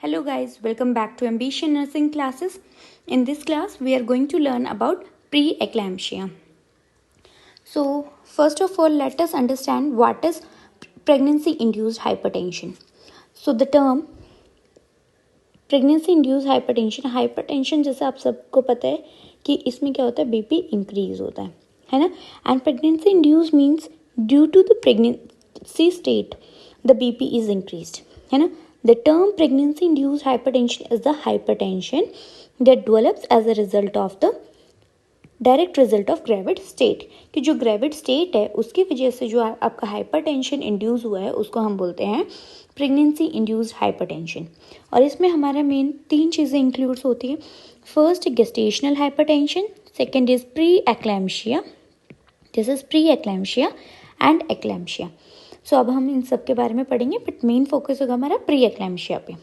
Hello guys, welcome back to Ambition Nursing classes. In this class, we are going to learn about preeclampsia. So, first of all, let us understand what is pregnancy-induced hypertension. So, the term pregnancy-induced hypertension जैसे आप सबको पता है कि इसमें क्या होता है, बीपी इंक्रीज होता है ना. And pregnancy induce means due to the pregnancy state the BP is increased, है ना. The term pregnancy-induced hypertension is the hypertension that develops as a result of the direct result of gravid state. कि जो gravid state है उसकी वजह से जो आपका हाइपरटेंशन इंड्यूस हुआ है उसको हम बोलते हैं प्रेगनेंसी इंड्यूस्ड हाइपरटेंशन. और इसमें हमारा मेन 3 चीज़ें इंक्लूड्स होती हैं. First gestational hypertension, second is pre eclampsia, this is pre eclampsia and eclampsia. So अब हम इन सब के बारे में पढ़ेंगे, बट मेन फोकस होगा हमारा प्री एक्लैम्शिया पे.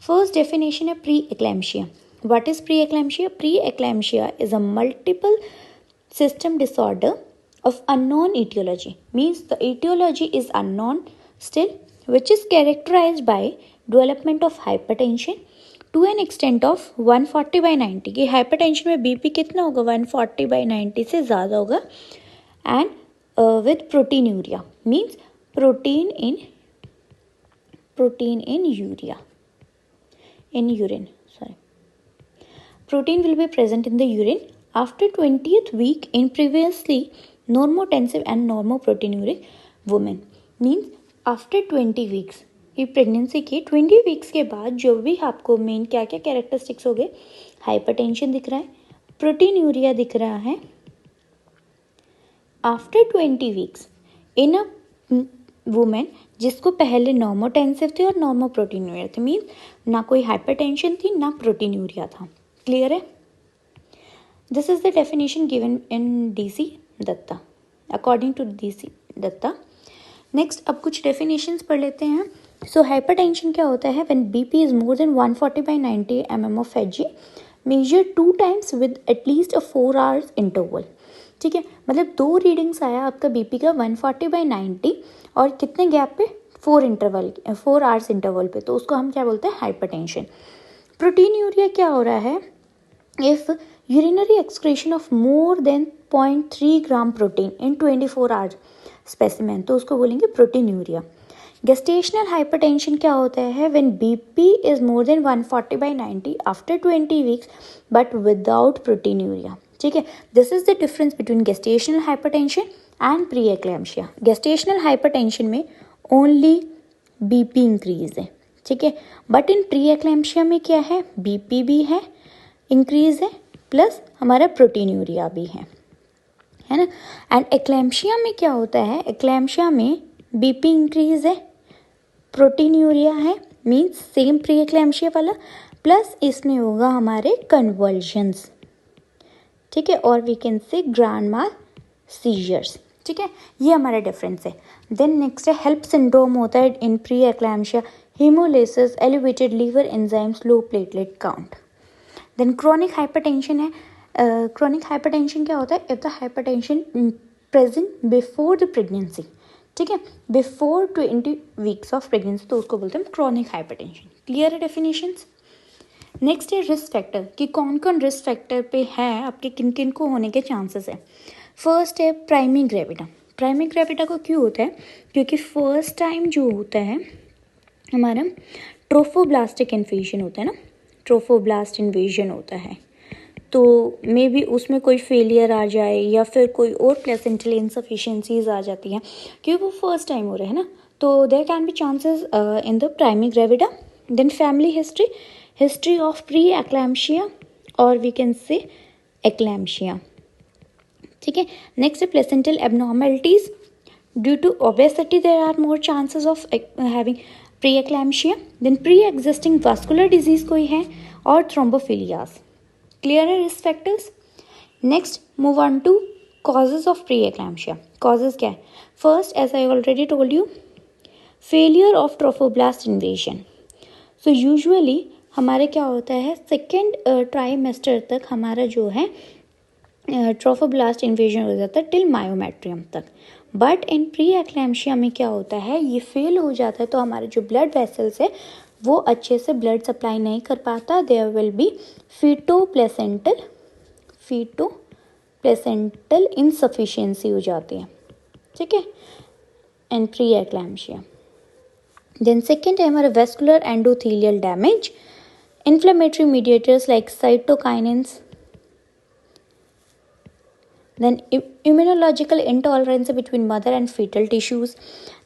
फर्स्ट डेफिनेशन है pre eclampsia. What is pre eclampsia? Pre eclampsia is a multiple system disorder of unknown etiology. Means the etiology is unknown still, which is characterised by development of hypertension to an extent of 140/90. कि hypertension में BP कितना होगा? 140/90 से ज़्यादा होगा. And with proteinuria means protein in urine. Protein will be present in the urine after 20th week in previously normotensive and normoproteinuric women. Means after 20 weeks. ये pregnancy के 20 weeks के बाद जो भी आपको मेन क्या क्या कैरेक्टरिस्टिक्स हो गए, हाइपरटेंशन दिख रहा है, प्रोटीनूरिया दिख रहा है. After 20 weeks in a women जिसको पहले नॉर्मोटेंसिव थे और नॉर्मोप्रोटीनूरिया थे, मीन ना कोई हाइपरटेंशन थी ना प्रोटीनूरिया था. क्लियर है? This is the definition given in DC Dutta, according to DC Dutta. Next अब कुछ डेफिनेशंस पढ़ लेते हैं. सो हाइपरटेंशन क्या होता है? When BP is more than 140/90 mm of Hg, measure 2 times with at least a 4 hours interval. ठीक है, मतलब 2 रीडिंग्स आया आपका बीपी का 140/90 और कितने गैप पे? 4 आवर्स इंटरवल पे, तो उसको हम क्या बोलते हैं? हाइपरटेंशन. प्रोटीनूरिया क्या हो रहा है? If urinary excretion of more than 0.3 gram protein in 24 hours specimen, तो उसको बोलेंगे प्रोटीनूरिया. गेस्टेशनल हाइपरटेंशन क्या होता है? When BP is more than 140/90 after 20 weeks but without proteinuria. ठीक है, this is the difference between gestational hypertension and pre eclampsia. Gestational hypertension में only BP increase है, ठीक है, बट इन प्री एक्लैम्शिया में क्या है? बीपी भी है, इंक्रीज है, प्लस हमारा प्रोटीनूरिया भी है ना. एंड एक्लैम्शिया में क्या होता है? एक्लैम्शिया में बीपी इंक्रीज है, प्रोटीनूरिया है, मीन्स सेम प्री एक्लैम्शिया वाला, प्लस इसमें होगा हमारे कन्वर्जन्स. ठीक है, और we can say grand mal seizures. ठीक है, ये हमारा डिफरेंस है. देन नेक्स्ट है हेल्प सिंड्रोम होता है in pre eclampsia, haemolysis, elevated liver enzymes, low platelet count. Then chronic hypertension है. क्रोनिक हाइपरटेंशन क्या होता है? If the hypertension present before the pregnancy, ठीक है, बिफोर 20 वीक्स ऑफ प्रेगनेंसी, तो उसको बोलते हैं क्रोनिक हाइपरटेंशन. क्लियर है डेफिनेशंस? नेक्स्ट है रिस्क फैक्टर, कि कौन कौन रिस्क फैक्टर पे है आपके, किन किन को होने के चांसेस है. फर्स्ट है प्राइमी ग्रेविडा. प्राइमी ग्रेविडा को क्यों होता है? क्योंकि फर्स्ट टाइम जो होता है हमारा ट्रोफोब्लास्टिक इन्वेजन होता है ना, ट्रोफोब्लास्ट इन्वेजन होता है, तो मे बी उसमें कोई फेलियर आ जाए या फिर कोई और प्लेसेंटल इनसफिशिएंसीज आ जाती हैं, क्योंकि वो फर्स्ट टाइम हो रहा है ना, तो there can be chances in the primi gravida. Then family history, history of pre eclampsia और वी कैन से एक्लैम्शिया. ठीक है, नेक्स्ट है placental abnormalities. Due to obesity there are more chances of having pre eclampsia. Then pre existing vascular disease कोई है और thrombophilias. Clear है risk factors? Next move on to causes of pre eclampsia. Causes क्या है? First, as I already told you, failure of trophoblast invasion. So usually हमारे क्या होता है, सेकेंड ट्राइमेस्टर तक हमारा जो है ट्रोफोब्लास्ट इन्वेजन हो जाता है टिल मायोमेट्रियम तक. बट इन प्री एक्लैम्शिया में क्या होता है? ये फेल हो जाता है, तो हमारे जो ब्लड वेसल्स है वो अच्छे से ब्लड सप्लाई नहीं कर पाता, there will be fetoplacental insufficiency हो जाती है, ठीक है, and pre eclampsia. Then second है हमारा vascular endothelial damage, inflammatory mediators like cytokinins, then immunological intolerance between mother and fetal tissues,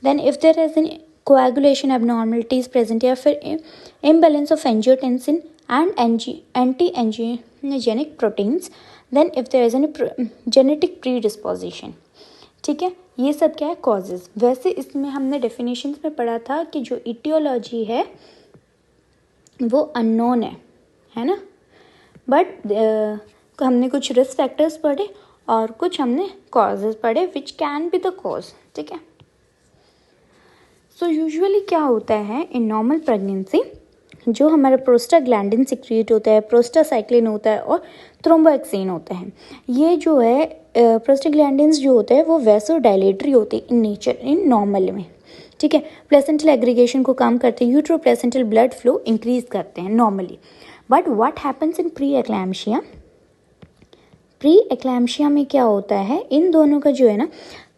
then if there is an coagulation abnormalities present या फिर imbalance of angiotensin and anti-angiogenic proteins, then if there is any genetic predisposition, ठीक है, ये सब क्या है causes. वैसे इसमें हमने डेफिनेशंस में पढ़ा था कि जो इटियोलॉजी है वो अननोन है ना, बट हमने कुछ रिस्क फैक्टर्स पढ़े और कुछ हमने कॉजेज पढ़े विच कैन बी द कॉज, ठीक है। सो यूजुअली क्या होता है इन नॉर्मल प्रेगनेंसी, जो हमारा प्रोस्टाग्लैंडिन सिक्रिएट होता है, प्रोस्टासाइक्लिन होता है और थ्रोम्बोएक्सिन होता है। ये जो है प्रोस्टाग्लैंडिन्स जो होते हैं वो वैसोडाइलेटरी होते हैं इन नेचर, इन नॉर्मल में, ठीक है। प्लेसेंटल एग्रीगेशन को काम करते हैं, utero placental blood flow increase करते हैं normally. But what happens in pre eclampsia, pre eclampsia में क्या होता है, इन दोनों का जो है ना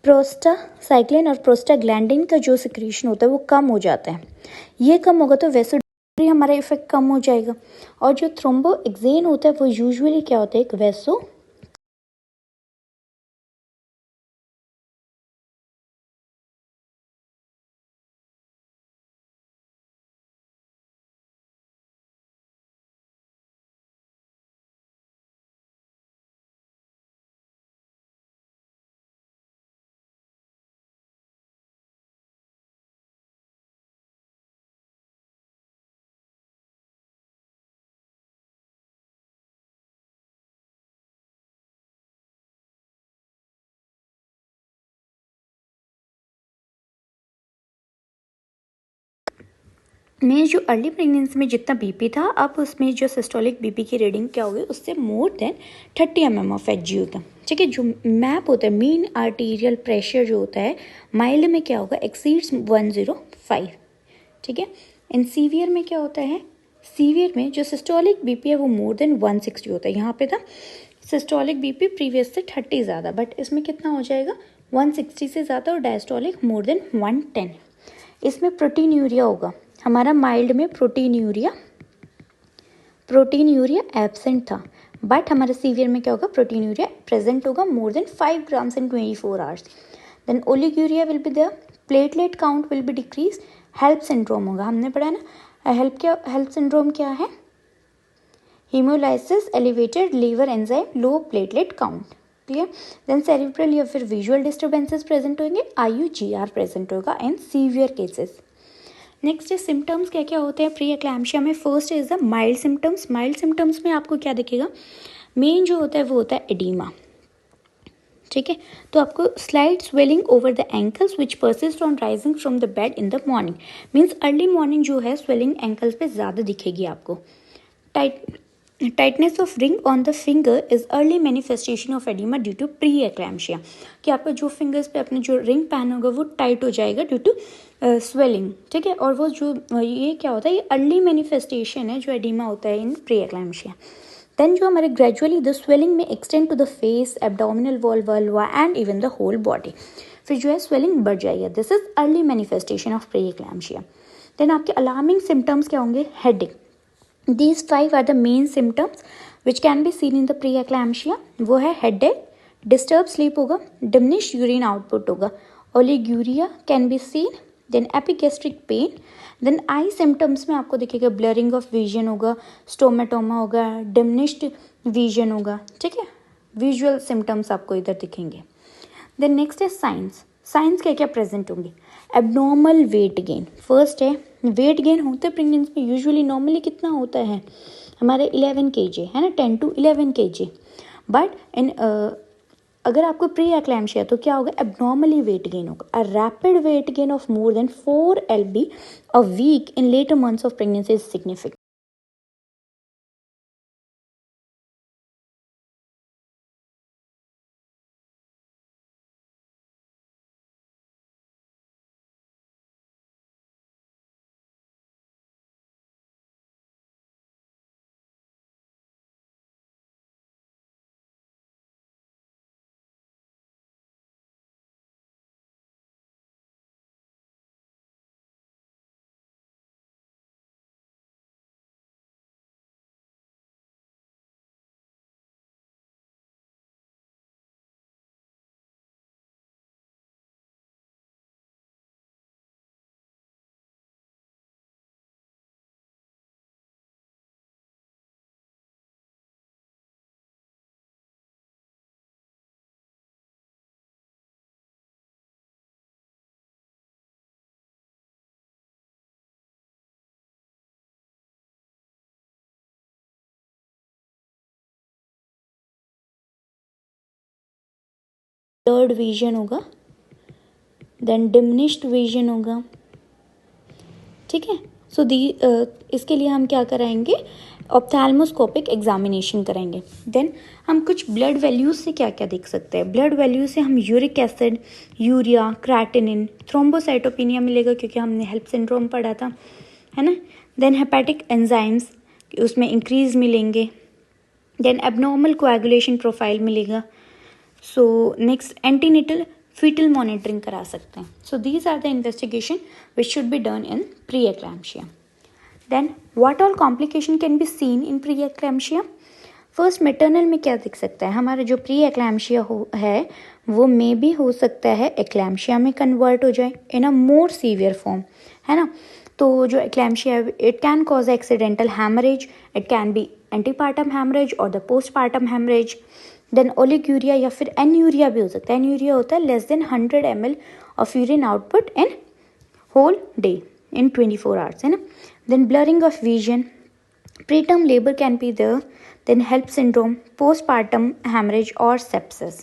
प्रोस्टासाइक्लिन और प्रोस्टाग्लैंडिन का जो सिक्रीशन होता है वो कम हो जाता है। ये कम होगा तो वैसोडाइलेटरी हमारा इफेक्ट कम हो जाएगा, और जो थ्रोम्बोएक्सिन होता है वो यूजुअली क्या होता है एक वैसो में जो अर्ली प्रेगनेंसी में जितना बीपी था, अब उसमें जो सिस्टोलिक बीपी की रीडिंग क्या होगी उससे more than 30 mm of H G होगा, ठीक है। जो मैप होता है मीन आर्टीरियल प्रेशर जो होता है माइल्ड में क्या होगा एक्सीड्स 105, ठीक है। इन सीवियर में क्या होता है, सीवियर में जो सिस्टोलिक बीपी है वो मोर देन 160 होता है। यहाँ पे था सिस्टोलिक बीपी प्रीवियस से 30 ज़्यादा, बट इसमें कितना हो जाएगा 160 से ज़्यादा, और डायस्टोलिक मोर देन 110। इसमें प्रोटीन यूरिया होगा, हमारा माइल्ड में प्रोटीन यूरिया एब्सेंट था, बट हमारे सीवियर में क्या होगा प्रोटीन यूरिया प्रेजेंट होगा more than 5 grams in 24 hours। Then oliguria will be there, platelet count will be decrease, help syndrome होगा, हमने पढ़ा ना हेल्प सिंड्रोम क्या है, haemolysis, elevated liver enzyme, low platelet count, clear. Then cerebral या फिर visual disturbances present होंगे, IUGR प्रेजेंट होगा in severe cases. Next symptoms क्या क्या होते हैं प्री एक्लैम्शिया में। First is the mild symptoms. Mild symptoms में आपको क्या दिखेगा, मेन जो होता है वो होता है एडीमा, ठीक है। तो आपको slight swelling over the ankles which persist on rising from the bed in the morning, means early morning जो है स्वेलिंग एंकल्स पे ज़्यादा दिखेगी आपको। Tightness of ring on the finger is early manifestation of oedema due to pre eclampsia, कि आपका जो fingers पे अपने जो रिंग पहन होगा वो टाइट हो जाएगा ड्यू टू स्वेलिंग, ठीक है। और वो जो ये क्या होता है, ये अर्ली मैनिफेस्टेशन है जो एडिमा होता है इन प्री एक्लैम्शिया। देन जो हमारे ग्रेजुअली द स्वेलिंग में extend to the face, abdominal wall, vulva and even the whole body, फिर जो है स्वेलिंग बढ़ जाएगा, this is early manifestation of pre eclampsia. Then आपके अलार्मिंग सिम्टम्स क्या होंगे, headache. These 5 are the main symptoms which can be seen in the pre-eclampsia। वो है headache, disturbed sleep होगा, diminished urine output होगा, oliguria can be seen, then epigastric pain, then eye symptoms में आपको दिखेगा blurring of vision होगा, stomatoma होगा, diminished vision होगा, ठीक है। visual symptoms आपको इधर दिखेंगे। देन नेक्स्ट है साइंस। साइंस क्या क्या प्रेजेंट होंगे, एबनॉर्मल वेट गेन। फर्स्ट है वेट गेन होता है प्रेगनेंसी में, यूजुअली नॉर्मली कितना होता है हमारे 11 kg है ना, 10 to 11 kg, बट इन अगर आपको प्री एक्लैम्शिया तो क्या होगा, एबनॉर्मली वेट गेन होगा, a rapid weight gain of more than 4 lb a week in later months of pregnancy is significant. Blurred vision होगा, देन डिमिनिश्ड विजन होगा, ठीक है। सो इसके लिए हम क्या कराएंगे, ऑप्थेल्मोस्कोपिक एग्जामिनेशन कराएंगे। देन हम कुछ ब्लड वैल्यूज से क्या क्या देख सकते हैं, ब्लड वैल्यू से हम uric acid, urea, creatinine, thrombocytopenia मिलेगा क्योंकि हमने हेल्प सिंड्रोम पढ़ा था, है ना। देन हेपेटिक एंजाइम्स, उसमें इंक्रीज मिलेंगे। देन एबनॉर्मल कोएगुलेशन प्रोफाइल मिलेगा। So next antenatal foetal monitoring करा सकते हैं। So these are the investigation which should be done in pre eclampsia. Then what all complication can be seen in pre eclampsia. First maternal में क्या दिख सकता है, हमारा जो प्री एक्लैम्शिया है वो मे भी हो सकता है एक्लैम्शिया में कन्वर्ट हो जाए इन अ मोर सीवियर फॉर्म, है ना। तो जो eclampsia it can cause accidental haemorrhage, it can be antepartum haemorrhage और the postpartum haemorrhage. Then oliguria या फिर एन्यूरिया भी हो सकता है। एन्यूरिया होता है less than 100 ml of urine output in whole day in 24 hours, है ना। Then blurring of vision, preterm labor can be there, then HELP syndrome, postpartum hemorrhage और sepsis.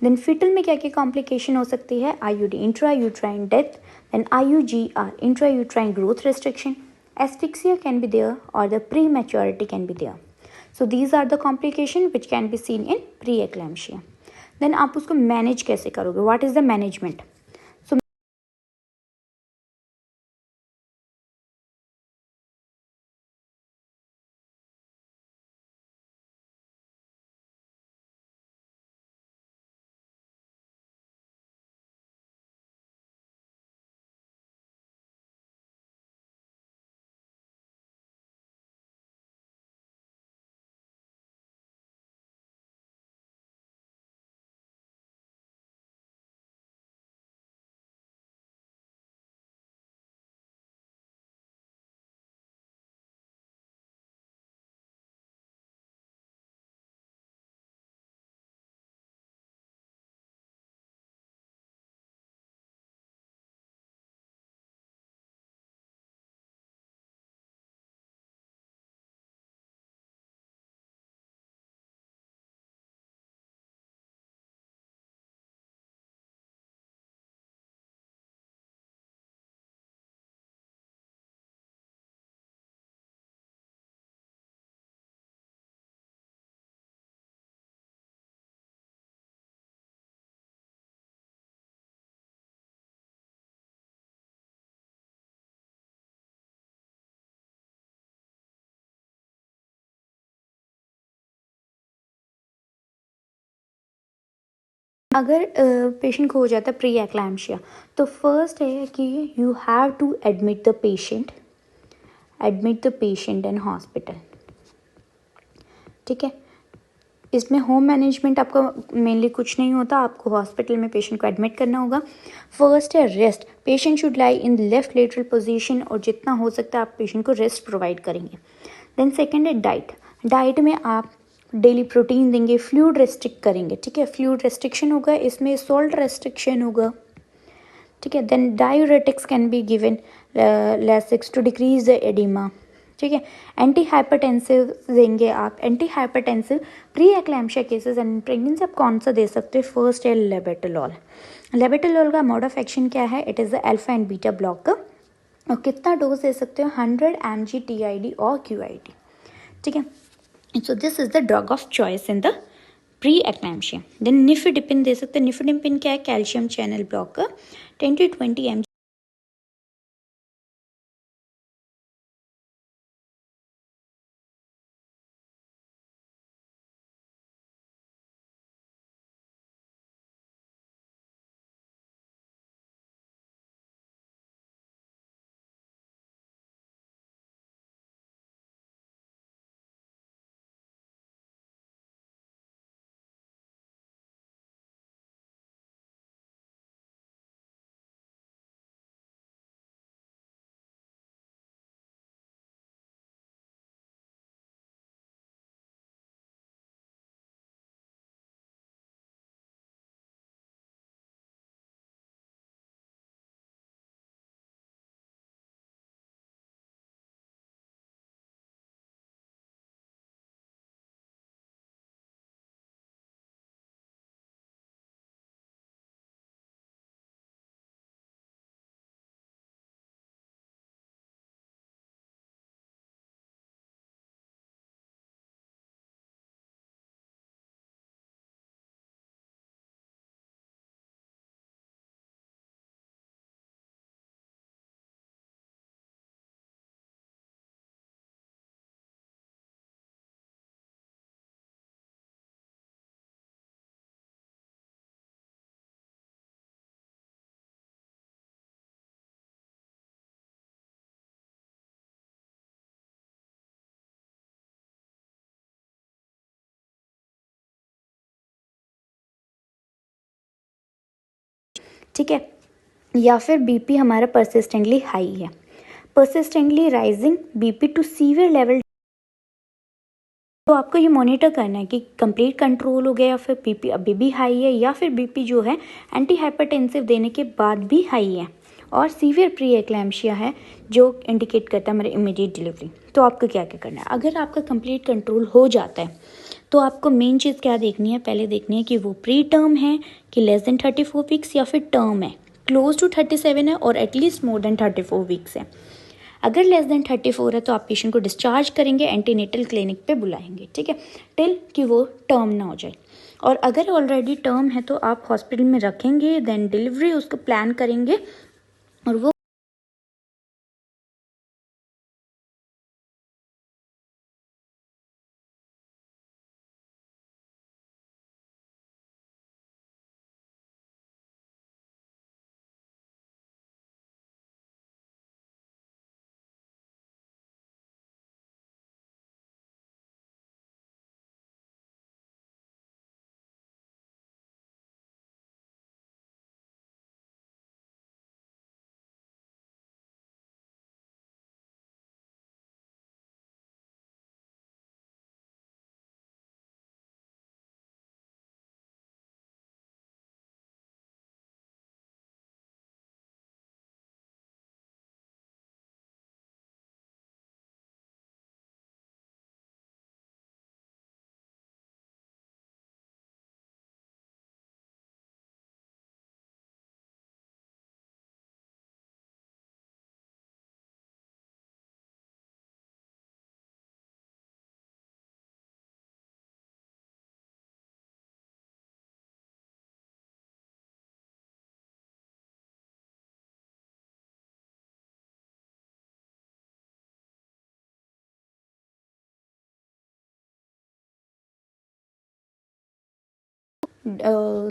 देन फीटल में क्या क्या कॉम्प्लिकेशन हो सकती है, IUD intra uterine death, then IUGR intra uterine growth restriction, asphyxia can be there और the pre maturity can be there. So these are the complication which can be seen in pre eclampsia. Then आप उसको manage कैसे करोगे, what is the management. अगर patient को हो जाता है प्री एक्लैम्शिया, तो फर्स्ट है कि you have to admit the patient in hospital, ठीक है। इसमें होम मैनेजमेंट आपका मेनली कुछ नहीं होता, आपको हॉस्पिटल में पेशेंट को एडमिट करना होगा. फर्स्ट है rest, patient should lie in left lateral position और जितना हो सकता है आप पेशेंट को रेस्ट प्रोवाइड करेंगे. देन सेकंड है डाइट में आप डेली प्रोटीन देंगे, फ्लूइड रेस्ट्रिक्ट करेंगे, ठीक है. फ्लूइड रेस्ट्रिक्शन होगा, इसमें सॉल्ट रेस्ट्रिक्शन होगा, ठीक है. Then diuretics can be given Lasix to decrease the oedema, ठीक है. एंटी हाइपरटेंसिव देंगे आप. Anti hypertensive pre eclampsia cases and pregnancy आप कौन सा दे सकते हैं, फर्स्ट है लेबेटालॉल. लेबेटालॉल का मोड ऑफ एक्शन क्या है, it is the alpha and beta blocker. और कितना डोज दे सकते हो, 100 mg TID और QID, ठीक है. So this is the drug of choice in the pre eclampsia. Then nifedipine दे सकते हैं. निफिडिपिन क्या है, calcium channel blocker, 10 to 20 mg ठीक है, या फिर बीपी हमारा परसिस्टेंटली हाई है, persistently rising BP to severe level, तो आपको ये मॉनिटर करना है कि कंप्लीट कंट्रोल हो गया या फिर बीपी अभी भी हाई है, या फिर बीपी जो है एंटी हाइपरटेंसिव देने के बाद भी हाई है और सीवियर प्री एक्लैम्शिया है जो इंडिकेट करता है हमारे इमीडिएट डिलीवरी। तो आपको क्या क्या करना है, अगर आपका कंप्लीट कंट्रोल हो जाता है तो आपको मेन चीज़ क्या देखनी है, पहले देखनी है कि वो प्री टर्म है कि लेस देन 34 वीक्स, या फिर टर्म है क्लोज टू 37 है और एटलीस्ट मोर देन 34 वीक्स है। अगर लेस देन 34 है तो आप पेशेंट को डिस्चार्ज करेंगे, एंटीनेटल क्लिनिक पे बुलाएंगे, ठीक है, टिल कि वो टर्म ना हो जाए। और अगर ऑलरेडी टर्म है तो आप हॉस्पिटल में रखेंगे, देन डिलीवरी उसको प्लान करेंगे और वो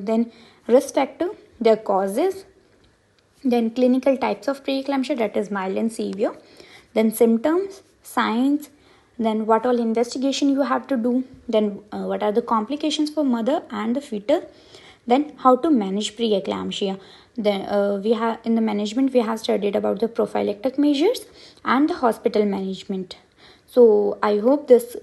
then risk factor, their causes, then clinical types of preeclampsia, that is mild and severe, then symptoms, signs, then what all investigation you have to do, then what are the complications for mother and the fetus, then how to manage preeclampsia. Then we have in the management we have studied about the prophylactic measures and the hospital management. So I hope this